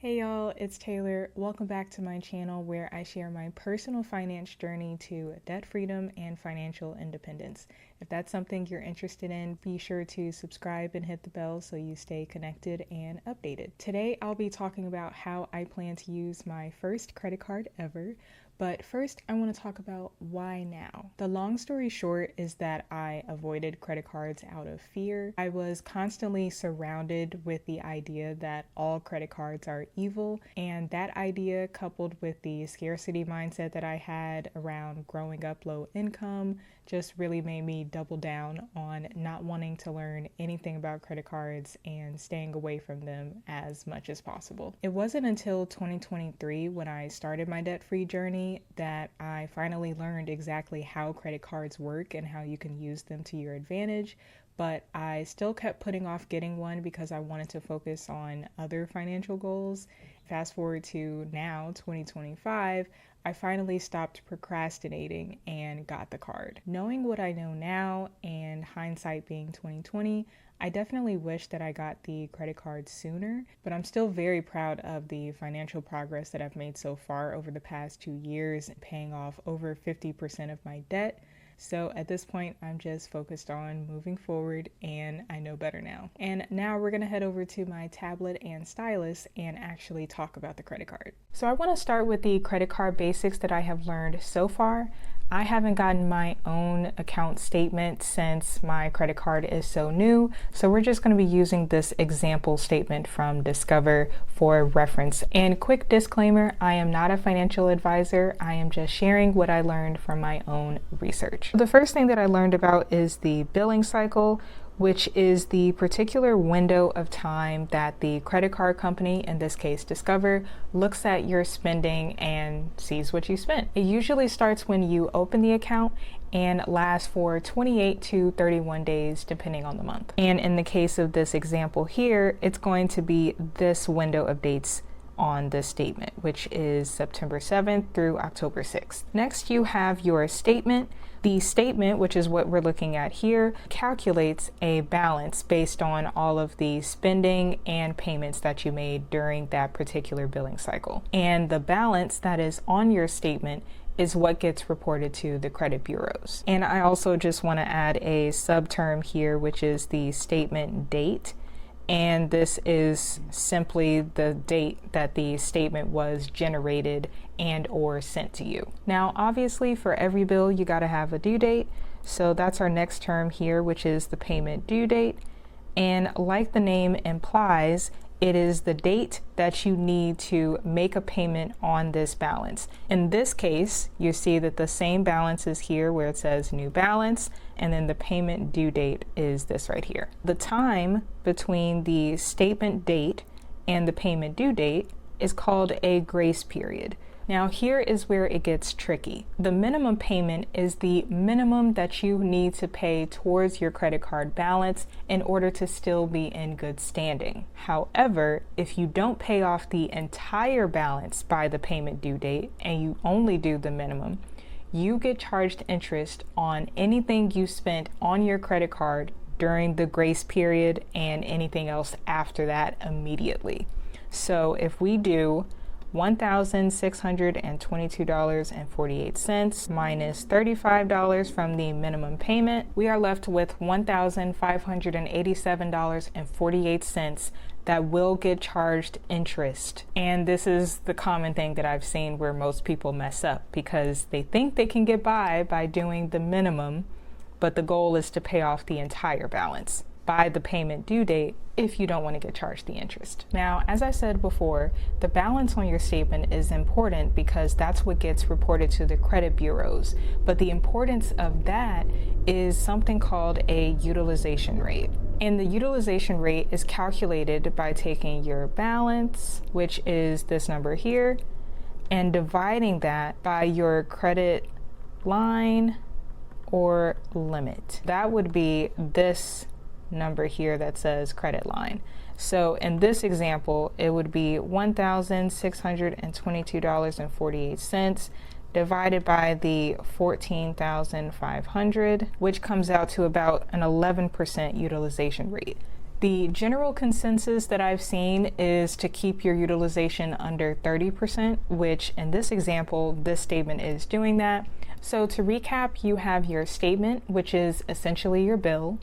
Hey y'all, it's Taylor. Welcome back to my channel where I share my personal finance journey to debt freedom and financial independence. If that's something you're interested in, be sure to subscribe and hit the bell so you stay connected and updated. Today I'll be talking about how I plan to use my first credit card ever. But first, I want to talk about why now. The long story short is that I avoided credit cards out of fear. I was constantly surrounded with the idea that all credit cards are evil, and that idea, coupled with the scarcity mindset that I had around growing up low income, just really made me double down on not wanting to learn anything about credit cards and staying away from them as much as possible. It wasn't until 2023 when I started my debt-free journey that I finally learned exactly how credit cards work and how you can use them to your advantage. But I still kept putting off getting one because I wanted to focus on other financial goals. Fast forward to now, 2025, I finally stopped procrastinating and got the card. Knowing what I know now and hindsight being 2020, I definitely wish that I got the credit card sooner, but I'm still very proud of the financial progress that I've made so far over the past 2 years, paying off over 50% of my debt. So at this point, I'm just focused on moving forward, and I know better now. And now we're gonna head over to my tablet and stylus and actually talk about the credit card. So I wanna start with the credit card basics that I have learned so far. I haven't gotten my own account statement since my credit card is so new, so we're just going to be using this example statement from Discover for reference. And quick disclaimer, I am not a financial advisor. I am just sharing what I learned from my own research. The first thing that I learned about is the billing cycle, which is the particular window of time that the credit card company, in this case Discover, looks at your spending and sees what you spent. It usually starts when you open the account and lasts for 28 to 31 days depending on the month. And in the case of this example here, it's going to be this window of dates on this statement, which is September 7th through October 6th. Next, you have your statement. The statement, which is what we're looking at here, calculates a balance based on all of the spending and payments that you made during that particular billing cycle. And the balance that is on your statement is what gets reported to the credit bureaus. And I also just want to add a subterm here, which is the statement date. And this is simply the date that the statement was generated and or sent to you. Now, obviously, for every bill, you got to have a due date. So that's our next term here, which is the payment due date. And like the name implies, it is the date that you need to make a payment on this balance. In this case, you see that the same balance is here where it says new balance, and then the payment due date is this right here. The time between the statement date and the payment due date is called a grace period. Now here is where it gets tricky. The minimum payment is the minimum that you need to pay towards your credit card balance in order to still be in good standing. However, if you don't pay off the entire balance by the payment due date and you only do the minimum, you get charged interest on anything you spent on your credit card during the grace period and anything else after that immediately. So if we do $1,622.48 minus $35 from the minimum payment, we are left with $1,587.48 that will get charged interest. And this is the common thing that I've seen where most people mess up because they think they can get by doing the minimum, but the goal is to pay off the entire balance by the payment due date if you don't want to get charged the interest. Now, as I said before, the balance on your statement is important because that's what gets reported to the credit bureaus. But the importance of that is something called a utilization rate. And the utilization rate is calculated by taking your balance, which is this number here, and dividing that by your credit line or limit. That would be this number here that says credit line. So in this example, it would be $1,622.48 divided by the 14,500, which comes out to about an 11% utilization rate. The general consensus that I've seen is to keep your utilization under 30%, which in this example, this statement is doing that. So to recap, you have your statement, which is essentially your bill.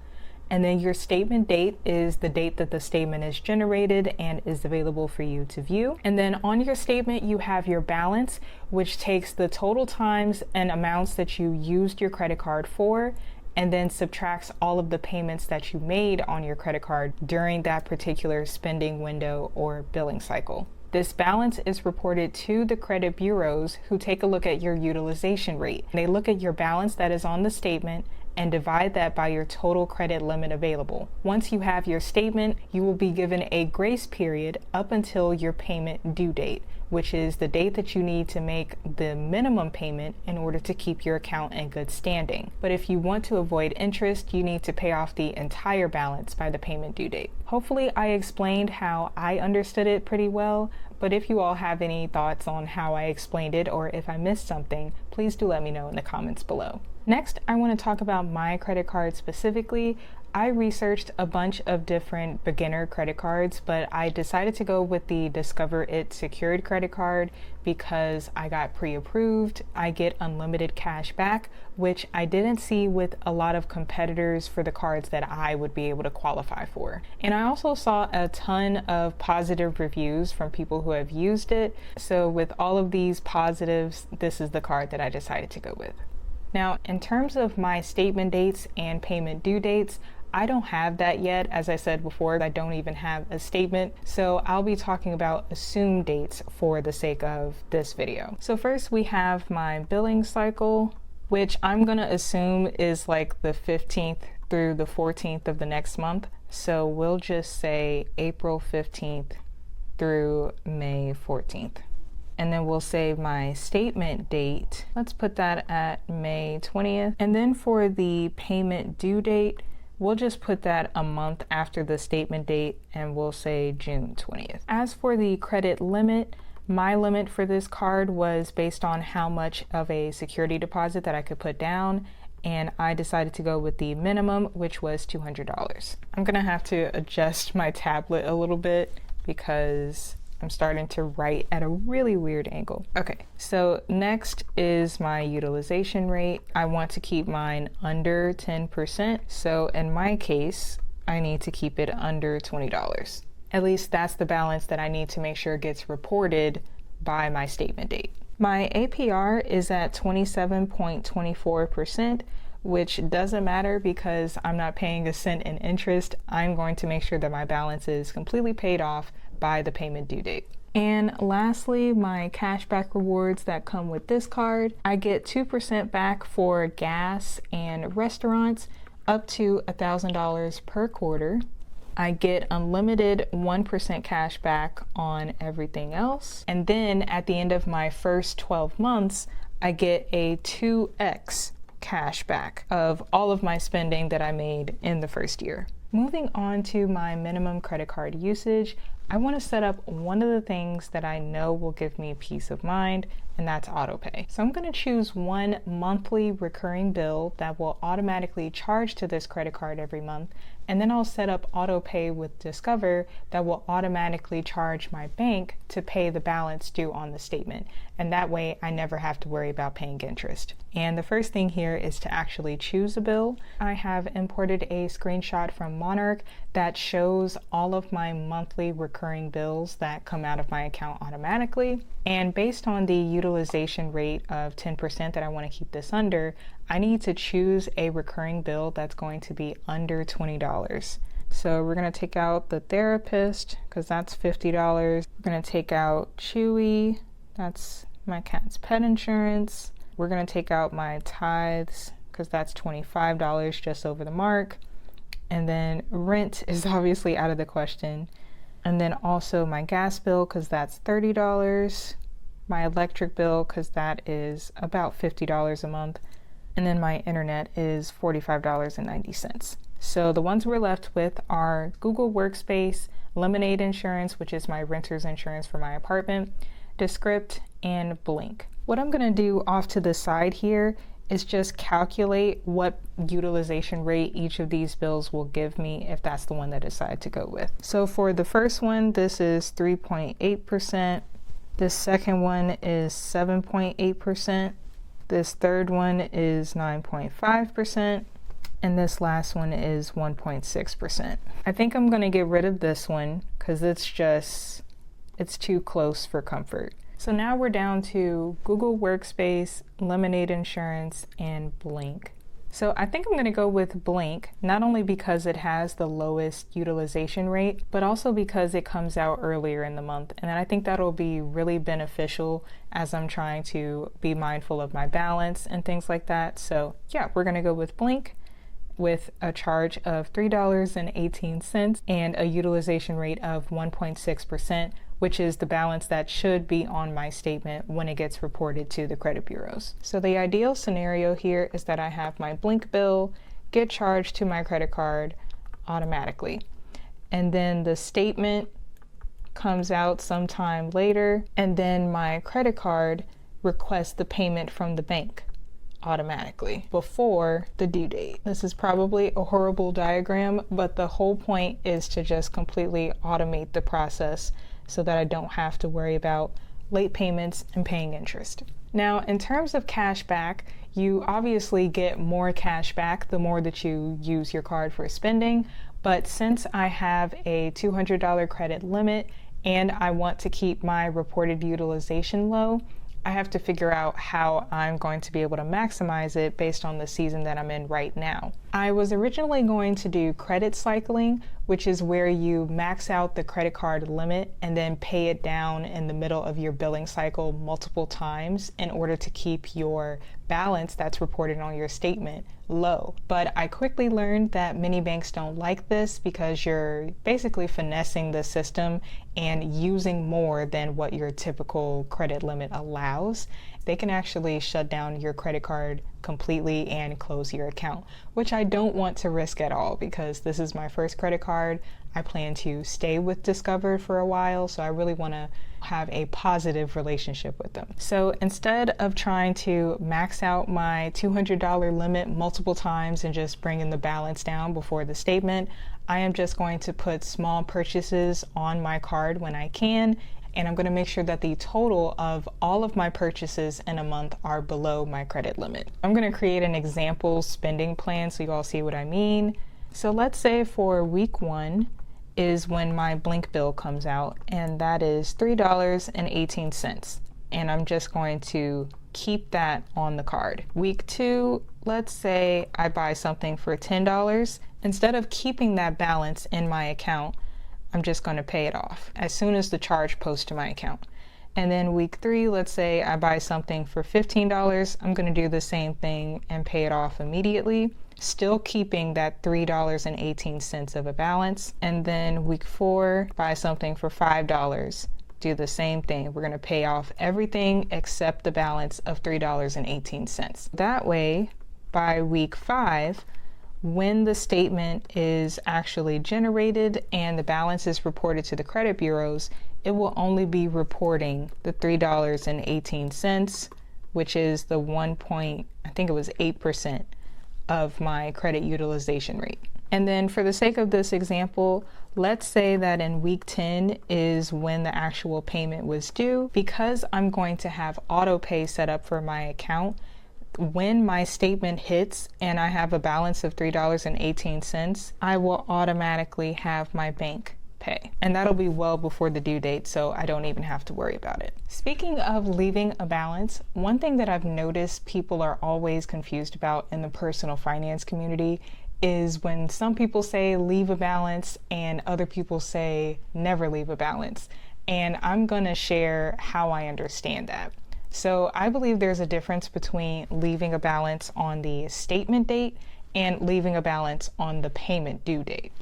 And then your statement date is the date that the statement is generated and is available for you to view. And then on your statement, you have your balance, which takes the total times and amounts that you used your credit card for, and then subtracts all of the payments that you made on your credit card during that particular spending window or billing cycle. This balance is reported to the credit bureaus, who take a look at your utilization rate. They look at your balance that is on the statement and divide that by your total credit limit available. Once you have your statement, you will be given a grace period up until your payment due date, which is the date that you need to make the minimum payment in order to keep your account in good standing. But if you want to avoid interest, you need to pay off the entire balance by the payment due date. Hopefully I explained how I understood it pretty well, but if you all have any thoughts on how I explained it, or if I missed something, please do let me know in the comments below. Next, I want to talk about my credit card specifically. I researched a bunch of different beginner credit cards, but I decided to go with the Discover It secured credit card because I got pre-approved. I get unlimited cash back, which I didn't see with a lot of competitors for the cards that I would be able to qualify for. And I also saw a ton of positive reviews from people who have used it. So with all of these positives, this is the card that I decided to go with. Now, in terms of my statement dates and payment due dates, I don't have that yet. As I said before, I don't even have a statement. So I'll be talking about assumed dates for the sake of this video. So first we have my billing cycle, which I'm gonna assume is like the 15th through the 14th of the next month. So we'll just say April 15th through May 14th. And then we'll save my statement date. Let's put that at May 20th. And then for the payment due date, we'll just put that a month after the statement date, and we'll say June 20th. As for the credit limit, my limit for this card was based on how much of a security deposit that I could put down, and I decided to go with the minimum, which was $200. I'm gonna have to adjust my tablet a little bit because I'm starting to write at a really weird angle. Okay, so next is my utilization rate. I want to keep mine under 10%. So in my case, I need to keep it under $20. At least that's the balance that I need to make sure gets reported by my statement date. My APR is at 27.24%, which doesn't matter because I'm not paying a cent in interest. I'm going to make sure that my balance is completely paid off by the payment due date. And lastly, my cashback rewards that come with this card. I get 2% back for gas and restaurants up to $1,000 per quarter. I get unlimited 1% cash back on everything else. And then at the end of my first 12 months, I get a 2x cash back of all of my spending that I made in the first year. Moving on to my minimum credit card usage, I want to set up one of the things that I know will give me peace of mind, and that's Autopay. So I'm going to choose one monthly recurring bill that will automatically charge to this credit card every month, and then I'll set up Autopay with Discover that will automatically charge my bank to pay the balance due on the statement. And that way I never have to worry about paying interest. And the first thing here is to actually choose a bill. I have imported a screenshot from Monarch that shows all of my monthly recurring bills that come out of my account automatically. And based on the utilization rate of 10% that I want to keep this under, I need to choose a recurring bill that's going to be under $20. So we're going to take out the therapist because that's $50. We're going to take out Chewy, that's my cat's pet insurance. We're going to take out my tithes because that's $25, just over the mark. And then rent is obviously out of the question. And then also my gas bill because that's $30. My electric bill because that is about $50 a month. And then my internet is $45.90. So the ones we're left with are Google Workspace, Lemonade Insurance, which is my renter's insurance for my apartment, Descript, and Blink. What I'm going to do off to the side here is just calculate what utilization rate each of these bills will give me if that's the one that I decide to go with. So for the first one, this is 3.8%. This second one is 7.8%. This third one is 9.5%. And this last one is 1.6%. I think I'm gonna get rid of this one because it's too close for comfort. So now we're down to Google Workspace, Lemonade Insurance, and Blink. So I think I'm gonna go with Blink, not only because it has the lowest utilization rate, but also because it comes out earlier in the month. And I think that'll be really beneficial as I'm trying to be mindful of my balance and things like that. So yeah, we're gonna go with Blink with a charge of $3.18 and a utilization rate of 1.6%, which is the balance that should be on my statement when it gets reported to the credit bureaus. So the ideal scenario here is that I have my Blink bill get charged to my credit card automatically. And then the statement comes out sometime later, and then my credit card requests the payment from the bank automatically before the due date. This is probably a horrible diagram, but the whole point is to just completely automate the process so that I don't have to worry about late payments and paying interest. Now, in terms of cash back, you obviously get more cash back the more that you use your card for spending, but since I have a $200 credit limit and I want to keep my reported utilization low, I have to figure out how I'm going to be able to maximize it based on the season that I'm in right now. I was originally going to do credit cycling, which is where you max out the credit card limit and then pay it down in the middle of your billing cycle multiple times in order to keep your balance that's reported on your statement low. But I quickly learned that many banks don't like this because you're basically finessing the system and using more than what your typical credit limit allows. They can actually shut down your credit card completely and close your account, which I don't want to risk at all because this is my first credit card. I plan to stay with Discover for a while, so I really want to have a positive relationship with them. So instead of trying to max out my $200 limit multiple times and just bringing the balance down before the statement, I am just going to put small purchases on my card when I can, and I'm going to make sure that the total of all of my purchases in a month are below my credit limit. I'm going to create an example spending plan so you all see what I mean. So let's say for week 1 is when my Blink bill comes out, and that is $3.18. And I'm just going to keep that on the card. Week 2, let's say I buy something for $10. Instead of keeping that balance in my account, I'm just going to pay it off as soon as the charge posts to my account. And then week 3, let's say I buy something for $15. I'm going to do the same thing and pay it off immediately, still keeping that $3.18 of a balance. And then week 4, buy something for $5. Do the same thing. We're going to pay off everything except the balance of $3.18. That way, by week 5, when the statement is actually generated and the balance is reported to the credit bureaus, it will only be reporting the $3.18, which is the 8% of my credit utilization rate. And then for the sake of this example, let's say that in week 10 is when the actual payment was due. Because I'm going to have Autopay set up for my account, when my statement hits and I have a balance of $3.18, I will automatically have my bank pay. And that'll be well before the due date, so I don't even have to worry about it. Speaking of leaving a balance, one thing that I've noticed people are always confused about in the personal finance community is when some people say leave a balance and other people say never leave a balance. And I'm gonna share how I understand that. So I believe there's a difference between leaving a balance on the statement date and leaving a balance on the payment due date.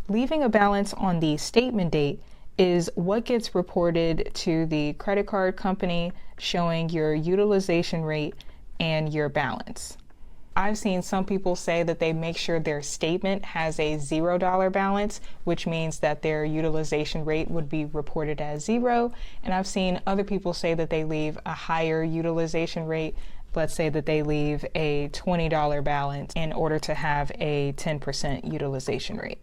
Leaving a balance on the statement date is what gets reported to the credit card company showing your utilization rate and your balance. I've seen some people say that they make sure their statement has a $0 balance, which means that their utilization rate would be reported as 0. And I've seen other people say that they leave a higher utilization rate let's say that they leave a $20 balance in order to have a 10% utilization rate.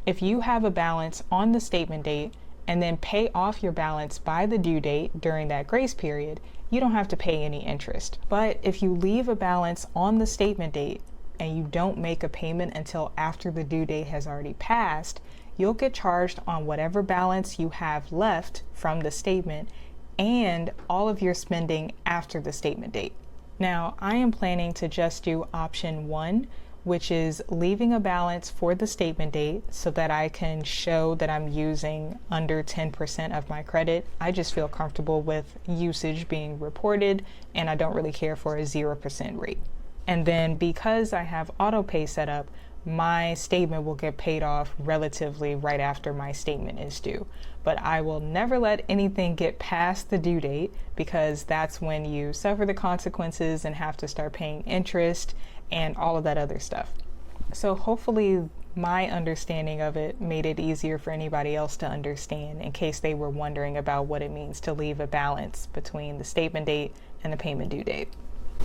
If you have a balance on the statement date and then pay off your balance by the due date during that grace period, you don't have to pay any interest. But if you leave a balance on the statement date and you don't make a payment until after the due date has already passed, you'll get charged on whatever balance you have left from the statement and all of your spending after the statement date. Now, I am planning to just do option 1, which is leaving a balance for the statement date so that I can show that I'm using under 10% of my credit. I just feel comfortable with usage being reported, and I don't really care for a 0% rate. And then because I have Autopay set up, my statement will get paid off relatively right after my statement is due. But I will never let anything get past the due date, because that's when you suffer the consequences and have to start paying interest and all of that other stuff. So hopefully my understanding of it made it easier for anybody else to understand, in case they were wondering about what it means to leave a balance between the statement date and the payment due date.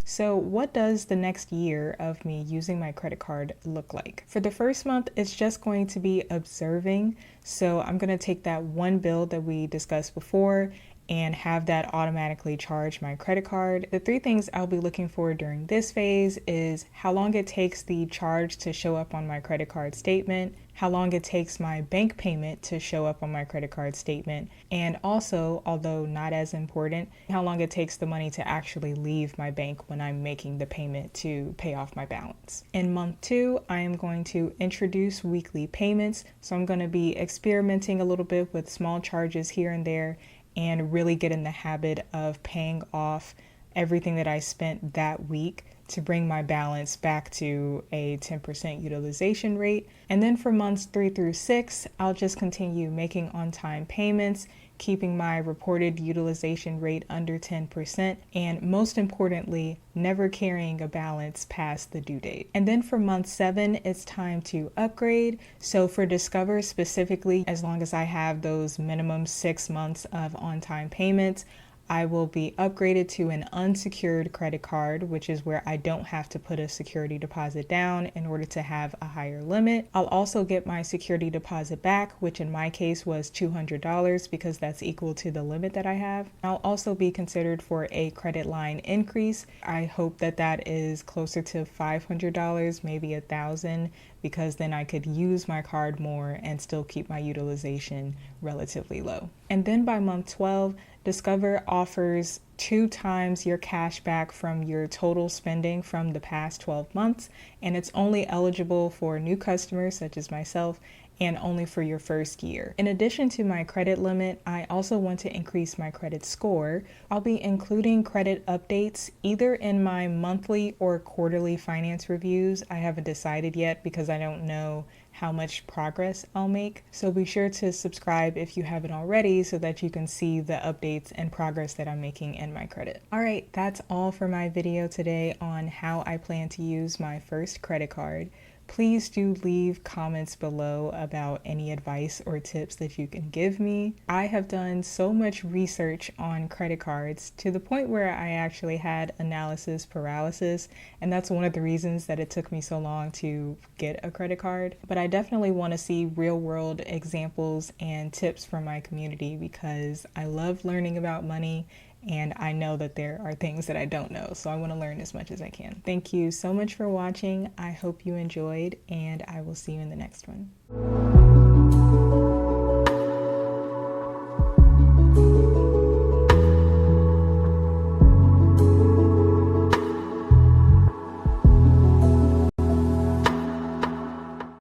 So what does the next year of me using my credit card look like? For the first month, it's just going to be observing. So I'm going to take that one bill that we discussed before and have that automatically charge my credit card. The 3 things I'll be looking for during this phase is how long it takes the charge to show up on my credit card statement, how long it takes my bank payment to show up on my credit card statement, and also, although not as important, how long it takes the money to actually leave my bank when I'm making the payment to pay off my balance. In month 2, I am going to introduce weekly payments. So I'm going to be experimenting a little bit with small charges here and there, and really get in the habit of paying off everything that I spent that week to bring my balance back to a 10% utilization rate. And then for months 3 through 6, I'll just continue making on-time payments, keeping my reported utilization rate under 10%, and most importantly, never carrying a balance past the due date. And then for month 7, it's time to upgrade. So for Discover specifically, as long as I have those minimum 6 months of on-time payments, I will be upgraded to an unsecured credit card, which is where I don't have to put a security deposit down in order to have a higher limit. I'll also get my security deposit back, which in my case was $200 because that's equal to the limit that I have. I'll also be considered for a credit line increase. I hope that that is closer to $500, maybe $1,000, because then I could use my card more and still keep my utilization relatively low. And then by month 12, Discover offers 2 times your cash back from your total spending from the past 12 months, and it's only eligible for new customers such as myself, and only for your first year. In addition to my credit limit, I also want to increase my credit score. I'll be including credit updates either in my monthly or quarterly finance reviews. I haven't decided yet because I don't know how much progress I'll make. So be sure to subscribe if you haven't already so that you can see the updates and progress that I'm making in my credit. All right, that's all for my video today on how I plan to use my first credit card. Please do leave comments below about any advice or tips that you can give me. I have done so much research on credit cards to the point where I actually had analysis paralysis, and that's one of the reasons that it took me so long to get a credit card. But I definitely want to see real-world examples and tips from my community because I love learning about money, and I know that there are things that I don't know, so I want to learn as much as I can. Thank you so much for watching. I hope you enjoyed, and I will see you in the next one.